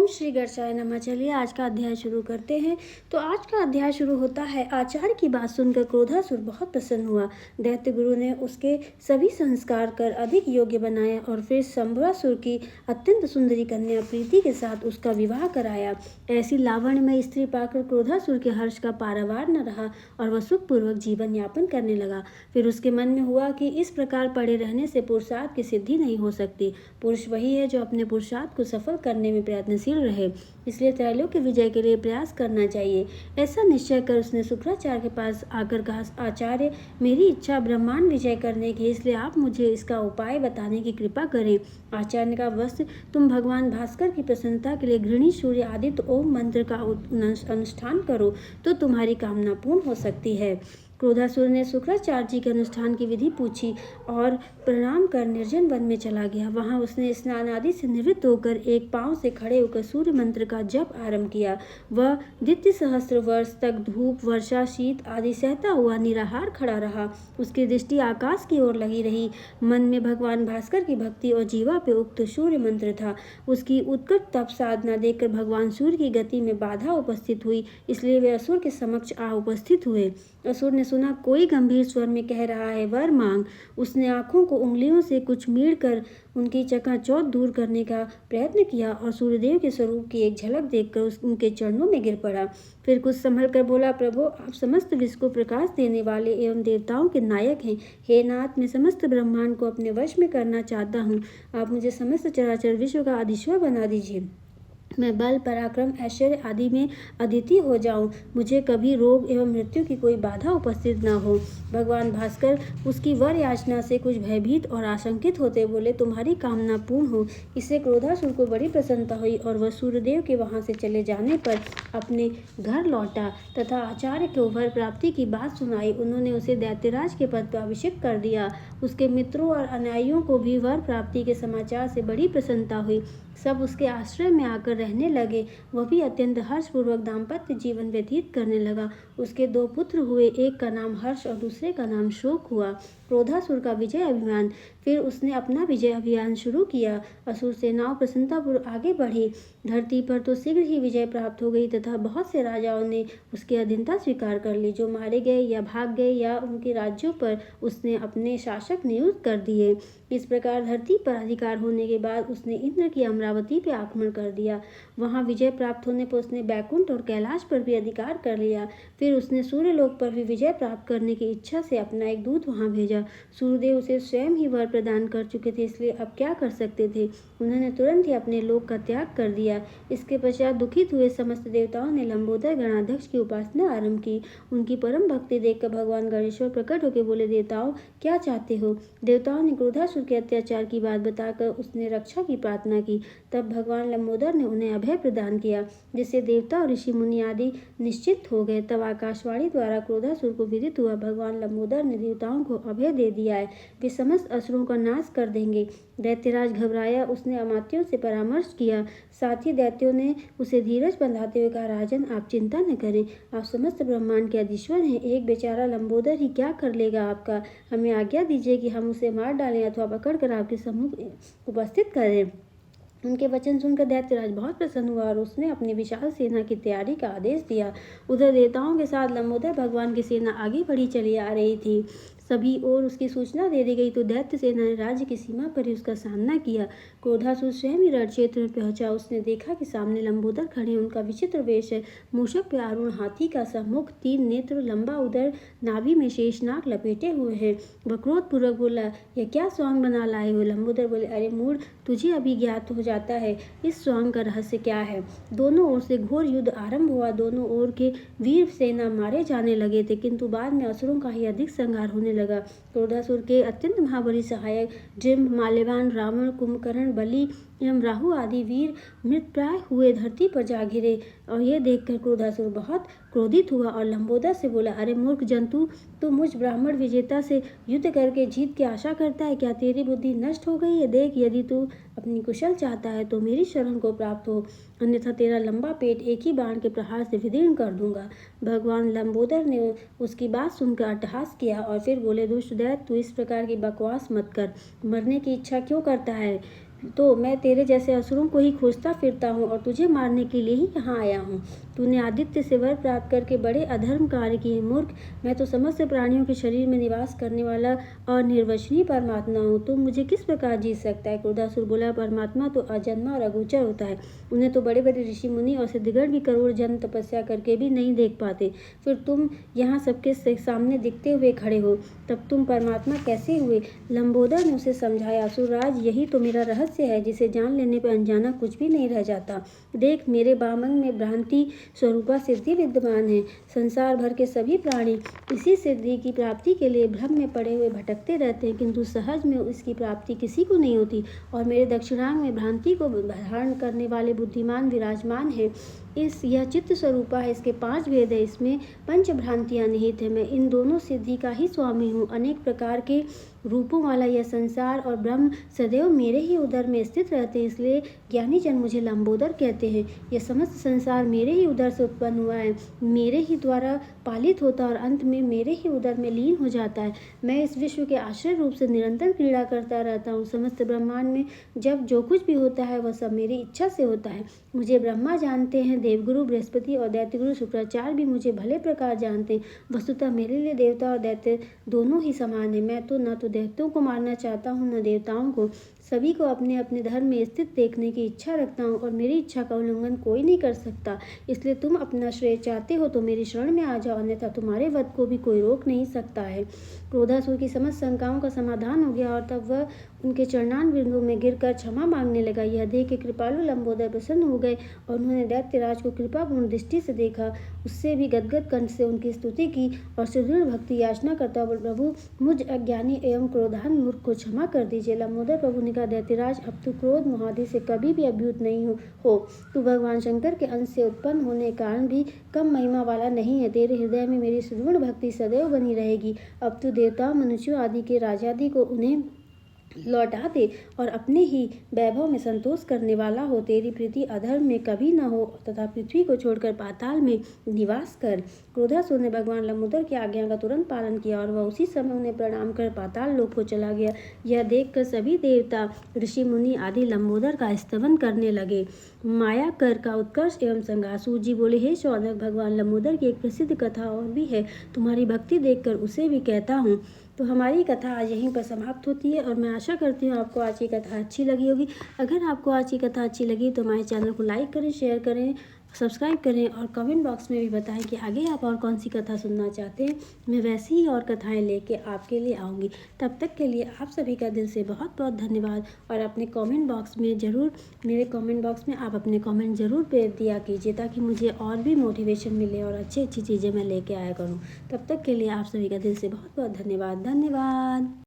ओम श्री गणेशाय नमः। चलिए आज का अध्याय शुरू करते हैं। तो आज का अध्याय शुरू होता है। आचार्य की बात सुनकर क्रोधासुर बहुत प्रसन्न हुआ। दैत्य गुरु ने उसके सभी संस्कार कर अधिक योग्य बनाया और फिर शंभुरासुर की अत्यंत सुंदरी कन्या प्रीति के साथ उसका विवाह कराया। ऐसी लावण्यमय स्त्री पाकर क्रोधासुर के हर्ष का पारावार न रहा और वह सुखपूर्वक जीवन यापन करने लगा। फिर उसके मन में हुआ कि इस प्रकार पड़े रहने से पुरुषार्थ की सिद्धि नहीं हो सकती। पुरुष वही है जो अपने पुरुषार्थ को सफल करने में प्रयत्नशील रहे, इसलिए त्रैलोक्य विजय के लिए प्रयास करना चाहिए। ऐसा निश्चय कर उसने शुक्राचार्य के पास आकर कहा, आचार्य, मेरी इच्छा ब्रह्मांड विजय करने की, इसलिए आप मुझे इसका उपाय बताने की कृपा करें। आचार्य ने कहा, वत्स, तुम भगवान भास्कर की प्रसन्नता के लिए घृणी सूर्य आदित्य ओम मंत्र का अनुष्ठान करो तो तुम्हारी कामना पूर्ण हो सकती है। क्रोधासुर ने शुक्राचार्य जी के अनुष्ठान की विधि पूछी और प्रणाम कर निर्जन वन में चला गया। वहां उसने स्नान आदि से निवृत्त होकर एक पांव से खड़े होकर सूर्य मंत्र का जप आरंभ किया। वह द्वितीय सहस्त्र वर्ष तक धूप, वर्षा, शीत आदि सहता हुआ निराहार खड़ा रहा। उसकी दृष्टि आकाश की ओर लगी रही। मन में भगवान भास्कर की भक्ति और जीवा पे उक्त सूर्य मंत्र था। उसकी उत्कट तप साधना देखकर भगवान सूर्य की गति में बाधा उपस्थित हुई, इसलिए वे असुर के समक्ष आ उपस्थित हुए। असुर ने सुना कोई गंभीर स्वर में कह रहा है, वर मांग। उसने आंखों को उंगलियों से कुछ मीड़ कर उनकी चकाचौंध दूर करने का प्रयत्न किया और सूर्यदेव के स्वरूप की एक झलक देखकर उनके चरणों में गिर पड़ा। फिर कुछ संभल कर बोला, प्रभु, आप समस्त विश्व को प्रकाश देने वाले एवं देवताओं के नायक हैं। हे नाथ, मैं समस्त ब्रह्मांड को अपने वश में करना चाहता हूँ। आप मुझे समस्त चराचर विश्व का अधीश्वर बना दीजिए। मैं बल, पराक्रम, ऐश्वर्य आदि में अद्वितीय हो जाऊं। मुझे कभी रोग एवं मृत्यु की कोई बाधा उपस्थित न हो। भगवान भास्कर उसकी वर याचना से कुछ भयभीत और आशंकित होते बोले, तुम्हारी कामना पूर्ण हो। इससे क्रोधासुर को बड़ी प्रसन्नता हुई और वह सूर्यदेव के वहां से चले जाने पर अपने घर लौटा तथा आचार्य को वर प्राप्ति की बात सुनाई। उन्होंने उसे दैत्यराज के पद पर अभिषेक कर दिया। उसके मित्रों और अनुयायियों को भी वर प्राप्ति के समाचार से बड़ी प्रसन्नता हुई। सब उसके आश्रय में आकर रहने लगे। वह भी अत्यंत हर्षपूर्वक दाम्पत्य जीवन व्यतीत करने लगा। उसके दो पुत्र हुए, एक का नाम हर्ष और दूसरे का नाम शोक हुआ। क्रोधासुर का विजय अभिमान। फिर उसने अपना विजय अभियान शुरू किया। असुर सेनाओं प्रसन्नतापूर्वक आगे बढ़ी। धरती पर तो शीघ्र ही विजय प्राप्त हो गई तथा बहुत से राजाओं ने उसकी अधीनता स्वीकार कर ली। जो मारे गए या भाग गए या उनके राज्यों पर उसने अपने शासक नियुक्त कर दिए। इस प्रकार धरती पर अधिकार होने के बाद उसने इंद्र की अमरावती पर आक्रमण कर दिया। वहां विजय प्राप्त होने पर उसने बैकुंठ और कैलाश पर भी अधिकार कर लिया। फिर उसने सूर्यलोक पर भी विजय प्राप्त करने की इच्छा से अपना एक दूत वहां भेजा। सूर्यदेव उसे स्वयं ही वर प्रदान कर चुके थे, इसलिए अब क्या कर सकते थे। उन्होंने तुरंत ही अपने लोक का त्याग कर दिया। इसके पश्चात दुखित हुए समस्त देवताओं ने लंबोदर गणाध्यक्ष की उपासना आरंभ की। उनकी परम भक्ति देखकर भगवान गणेश्वर प्रकट होकर बोले, देवताओं, क्या चाहते हो। देवताओं ने क्रोधासुर के अत्याचार की बात बताकर उसने रक्षा की प्रार्थना की। तब भगवान लंबोदर ने उन्हें अभय प्रदान किया, जिससे देवता और ऋषि मुनि आदि निश्चित हो गए। तब आकाशवाणी द्वारा क्रोधासुर को विदित हुआ, भगवान लंबोदर ने देवताओं को अभय दे दिया है, वे समस्त असुरों का नाश कर देंगे। दैत्यराज घबराया। उसने अमात्यों से परामर्श किया। साथ ही दैत्यों ने उसे धीरज बंधाते हुए कहा, राजन, आप चिंता न करें, आप समस्त ब्रह्मांड के अधीश्वर हैं। एक बेचारा लंबोदर ही क्या कर लेगा आपका। हमें आज्ञा दीजिए कि हम उसे मार डालें अथवा पकड़कर आपके सम्मुख उपस्थित करें। उनके वचन सुनकर दैत्यराज बहुत प्रसन्न हुआ और उसने अपनी विशाल सेना की तैयारी का आदेश दिया। उधर देवताओं के साथ लंबोदर भगवान की सेना आगे बढ़ी चली आ रही थी। सभी ओर उसकी सूचना दे दी गई तो दैत्य सेना ने राज्य की सीमा पर ही उसका सामना किया। क्रोधासुर स्वयं ही रण क्षेत्र में पहुंचा। उसने देखा कि सामने लंबोदर खड़े। उनका विचित्र वेश है, मूषक पे आरूढ़ हाथी का सा मुख, 3 नेत्र, लंबा उदर, नाभि में शेषनाग लपेटे हुए हैं। वह क्रोधपूर्वक बोला, यह क्या स्वांग बना लाए हो। लंबोदर बोले, अरे मूढ़, तुझे अभी ज्ञात हो जाता है इस स्वांग का रहस्य क्या है। दोनों ओर से घोर युद्ध आरंभ हुआ। दोनों ओर के वीर सेना मारे जाने लगे थे, किंतु बाद में असुरों का ही अधिक संहार होने लगा। क्रोधासुर के अत्यंत महाबली सहायक जृंभ, माल्यवान, रावण, कुंभकर्ण, बलि एवं राहु आदि वीर मृतप्राय हुए धरती पर जा गिरे। और यह देखकर क्रोधासुर बहुत क्रोधित हुआ और लंबोदर से बोला, अरे मूर्ख जंतु, तू मुझ ब्राह्मण विजेता से युद्ध करके जीत की आशा करता है क्या। तेरी बुद्धि नष्ट हो गई है। देख, यदि तू अपनी कुशल चाहता है तो मेरी शरण को प्राप्त हो, अन्यथा तेरा लंबा पेट एक ही बाण के प्रहार से विदीर्ण कर दूंगा। भगवान लंबोदर ने उसकी बात सुनकर अट्टहास किया और फिर बोले, दुष्ट दैत्य, तू इस प्रकार की बकवास मत कर। मरने की इच्छा क्यों करता है। तो मैं तेरे जैसे असुरों को ही खोजता फिरता हूँ और तुझे मारने के लिए ही यहाँ आया हूँ। तूने आदित्य से वर प्राप्त करके बड़े अधर्म कार्य किए। मूर्ख, मैं तो समस्त प्राणियों के शरीर में निवास करने वाला और निर्वचनीय परमात्मा हूँ। तुम मुझे किस प्रकार जीत सकता है? क्रोधासुर बोला, परमात्मा तो अजन्मा और अगोचर होता है। उन्हें तो बड़े बड़े ऋषि मुनि और सिद्धगण भी करोड़ जन्म तपस्या करके भी नहीं देख पाते। फिर तुम यहाँ सबके सामने दिखते हुए खड़े हो, तब तुम परमात्मा कैसे हुए? लंबोदर ने उसे समझाया, असुरराज, यही तो मेरा रहस्य है, जिसे जान लेने पर अनजाना कुछ भी नहीं रह जाता। देख, मेरे बामन में भ्रांति स्वरूपा सिद्धि विद्यमान है। संसार भर के सभी प्राणी इसी सिद्धि की प्राप्ति के लिए भ्रम में पड़े हुए भटकते रहते हैं, किंतु सहज में इसकी प्राप्ति किसी को नहीं होती। और मेरे दक्षिणांग में भ्रांति को धारण करने वाले बुद्धिमान विराजमान है। यह चित्त स्वरूपा है, इसके 5 भेद है, इसमें पंच भ्रांतियां निहित है। मैं इन दोनों सिद्धि का ही स्वामी हूँ। अनेक प्रकार के रूपों वाला यह संसार और ब्रह्म सदैव मेरे ही उदर में स्थित रहते हैं, इसलिए ज्ञानी जन मुझे लंबोदर कहते हैं। यह समस्त संसार मेरे ही उदर से उत्पन्न हुआ है, मेरे ही द्वारा पालित होता और अंत में मेरे ही उदर में लीन हो जाता है। मैं इस विश्व के आश्रय रूप से निरंतर क्रीड़ा करता रहता हूँ। समस्त ब्रह्मांड में जब जो कुछ भी होता है वह सब मेरी इच्छा से होता है। मुझे ब्रह्मा जानते हैं, देवगुरु बृहस्पति और दैत्यगुरु शुक्राचार्य भी मुझे भले प्रकार जानते हैं। वस्तुतः मेरे लिए देवता और दैत्य दोनों ही समान है। मैं तो न तो दैत्यों को मारना चाहता हूँ न देवताओं को। सभी को अपने अपने धर्म में स्थित देखने की इच्छा रखता हूँ और मेरी इच्छा का उल्लंघन कोई नहीं कर सकता। इसलिए तुम अपना श्रेय चाहते हो तो मेरी शरण में आ जाओ, अन्यथा तुम्हारे वध को भी कोई रोक नहीं सकता है। क्रोधासुर की समस्त शंकाओं का समाधान हो गया और तब वह उनके चरणान बिंदु में गिरकर क्षमा मांगने लगा। यह देख के कृपालु लंबोदर प्रसन्न हो गए और उन्होंने दैत्यराज को कृपापूर्ण दृष्टि से देखा। उससे भी गदगद कंठ से उनकी स्तुति की और सुदृढ़ भक्ति याचना करता, प्रभु मुझ अज्ञानी एवं क्रोधान मूर्ख को क्षमा कर दीजिए। लंबोदर प्रभु ने कहा, दैत्यराज, अब तू क्रोध मोहादि से कभी भी अभ्युत नहीं हो। तू भगवान शंकर के अंश से उत्पन्न होने के कारण भी कम महिमा वाला नहीं है। तेरे हृदय में मेरी सुदृढ़ भक्ति सदैव बनी रहेगी। अब तू देवताओं, मनुष्यों आदि के राजादि को उन्हें लौटा दे और अपने ही वैभव में संतोष करने वाला हो। तेरी प्रीति अधर्म में कभी न हो तथा पृथ्वी को छोड़कर पाताल में निवास कर। क्रोधासुर ने भगवान लंबोदर की आज्ञा का तुरंत पालन किया और वह उसी समय उन्हें प्रणाम कर पाताल लोक को चला गया। यह देखकर सभी देवता, ऋषि मुनि आदि लंबोदर का स्तवन करने लगे। माया कर का उत्कर्ष एवं संहार। सूत जी बोले, हे शौनक, भगवान लंबोदर की एक प्रसिद्ध कथा और भी है, तुम्हारी भक्ति देखकर उसे भी कहता हूँ। तो हमारी कथा आज यहीं पर समाप्त होती है और मैं आशा करती हूँ आपको आज की कथा अच्छी लगी होगी। अगर आपको आज की कथा अच्छी लगी तो हमारे चैनल को लाइक करें, शेयर करें, सब्सक्राइब करें और कमेंट बॉक्स में भी बताएं कि आगे आप और कौन सी कथा सुनना चाहते हैं। मैं वैसी ही और कथाएं लेके आपके लिए आऊँगी। तब तक के लिए आप सभी का दिल से बहुत बहुत धन्यवाद। और अपने कमेंट बॉक्स में ज़रूर, मेरे कमेंट बॉक्स में आप अपने कमेंट ज़रूर भेज दिया कीजिए, ताकि मुझे और भी मोटिवेशन मिले और अच्छी अच्छी चीज़ें मैं लेके आया करूँ। तब तक के लिए आप सभी का दिल से बहुत बहुत धन्यवाद।